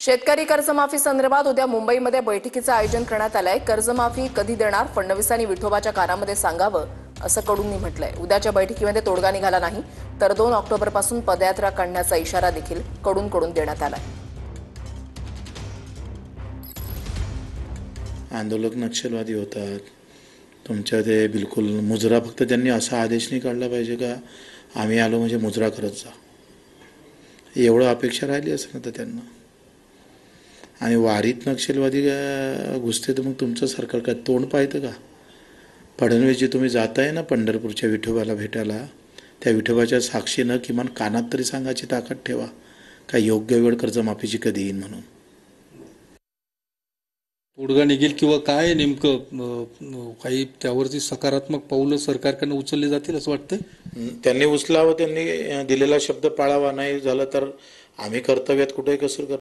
शेतकरी कर्जमाफी संदर्भात उद्या मुंबईमध्ये बैठकीचं आयोजन करण्यात आलंय। कर्जमाफी कधी देणार फडणवीसांनी विठोबाच्या कानामध्ये सांगावं असं कडूंनी म्हटलंय। उद्याच्या बैठकीमध्ये तोडगा निघाला नाही तर 2 ऑक्टोबरपासून पदयात्रा काढण्याचा इशारा देखील कडूंकडून देण्यात आलाय। आंदोलक नक्षलवादी होतात, तुमच्या ते बिलकुल मुजरा फक्त त्यांनी असा आदेश नाही काढला पाहिजे का आम्ही आलो म्हणजे मुजरा करत जा, एवढं अपेक्षा राहिली असेल ना तर त्यांना। आणि वारीत नक्षलवादी घुसते तर मग तुमचं सरकार काय तोंड पाहतं का? फडणवीसजी तुम्ही जाताय ना पंढरपूरच्या विठोबाला भेटायला, त्या विठोबाच्या साक्षीनं किमान कानात तरी सांगायची ताकद ठेवा का योग्य वेळ कर्जमाफीची कधी येईल म्हणून। तोडगा निघेल किंवा काय नेमकं काही त्यावरती सकारात्मक पाऊलं सरकारकडनं उचलली जातील असं वाटतंय? त्यांनी उचलावं, त्यांनी दिलेला शब्द पाळावा, नाही झालं तर आम्ही कर्तव्यात कुठेही कसर